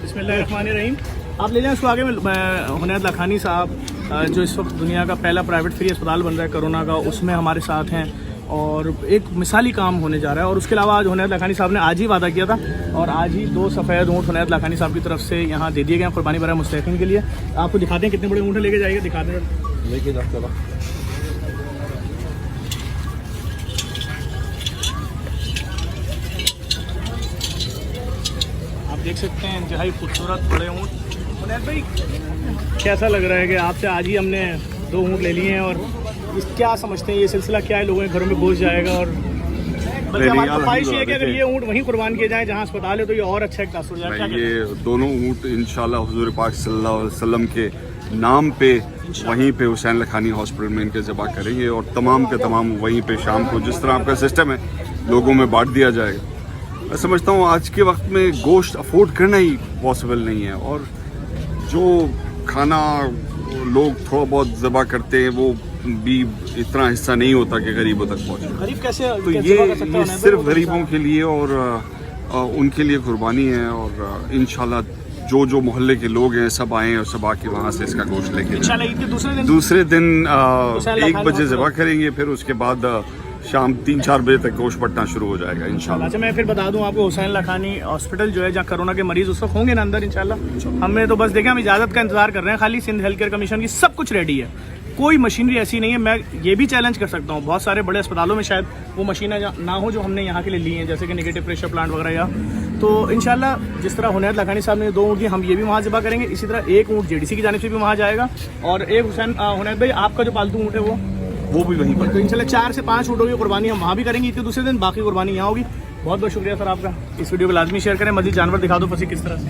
बिस्मिल्लाहिर्रहमानिर्रहीम। आप ले जाएं इसको आगे में। हुनैद लखानी साहब जो इस वक्त दुनिया का पहला प्राइवेट फ्री अस्पताल बन रहा है कोरोना का, उसमें हमारे साथ हैं और एक मिसाली काम होने जा रहा है। और उसके अलावा आज हुनैद लखानी साहब ने आज ही वादा किया था और आज ही 2 सफ़ेद ऊँट हुनैद लखानी साहब की तरफ से यहाँ दे दिए गए हैं कुर्बानी बराए मुस्तहिकीन के लिए। आपको दिखाते हैं कितने बड़े ऊँट लेके जाएंगे, दिखाते हैं लेके जाते हैं। आप देख सकते हैं इंतहाई खूबसूरत बड़े ऊँट। हुनैद भाई कैसा लग रहा है कि आपसे आज ही हमने 2 ऊँट ले लिए हैं और क्या समझते हैं ये सिलसिला क्या है, लोगों के घरों में घुस जाएगा? और बल्कि हमारी ख्वाहिश ये है कि अगर ये ऊँट वहीं कुर्बान किए जाएं जहाँ अस्पताल है तो ये और अच्छा एक तासुर जाए। ये दोनों ऊँट इंशाल्लाह हुजूर पाक सल्लल्लाहु अलैहि वसल्लम के नाम पे वहीं पे हुसैन लखानी हॉस्पिटल में इनके ज़बह करेंगे और तमाम के तमाम वहीं पे शाम को जिस तरह आपका सिस्टम है लोगों में बांट दिया जाएगा। मैं समझता हूँ आज के वक्त में गोश्त अफोर्ड करना ही पॉसिबल नहीं है और जो खाना लोग थोड़ा बहुत ज़बह करते हैं वो भी इतना हिस्सा नहीं होता कि गरीबों तक पहुँचे। गरीब कैसे तो ये सिर्फ गरीबों के लिए और उनके लिए कुर्बानी है और इंशाल्लाह जो मोहल्ले के लोग हैं सब आए और सब आके वहाँ से इसका गोश्त लेके दूसरे दिन 1 बजे ज़बह करेंगे, फिर उसके बाद शाम 3-4 बजे तक गोश्त पटना शुरू हो जाएगा इंशाल्लाह। अच्छा मैं फिर बता दूं आपको, हुसैन लखानी हॉस्पिटल जो है जहाँ कोरोना के मरीज उस वक्त होंगे ना अंदर इंशाल्लाह। हमें तो बस देखें, हम इजाज़त का इंतजार कर रहे हैं खाली। सिंध हेल्थ केयर कमीशन की सब कुछ रेडी है, कोई मशीनरी ऐसी नहीं है। मैं ये भी चैलेंज कर सकता हूँ, बहुत सारे बड़े अस्पतालों में शायद वो मशीनें ना हो जो हमने यहाँ के लिए ली हैं, जैसे कि नेगेटिव प्रेशर प्लांट वगैरह। या तो इंशाल्लाह जिस तरह हुनैद लखानी साहब ने 2 ऊँट दिए, हम ये भी वहाँ ज़बह करेंगे। इसी तरह 1 ऊँट जेडीसी की जानिब से भी वहाँ जाएगा और एक हुनैद भाई आपका जो पालतू ऊँट है वो भी वहीं पर। तो इंशाल्लाह 4 से 5 ऊँटों की कुर्बानी हम वहाँ भी करेंगे ईद के दूसरे दिन, बाकी कुर्बानी यहाँ होगी। बहुत बहुत शुक्रिया सर आपका। इस वीडियो को लाजमी शेयर करें, मज़ीद जानवर दिखा दो पसी किस तरह से।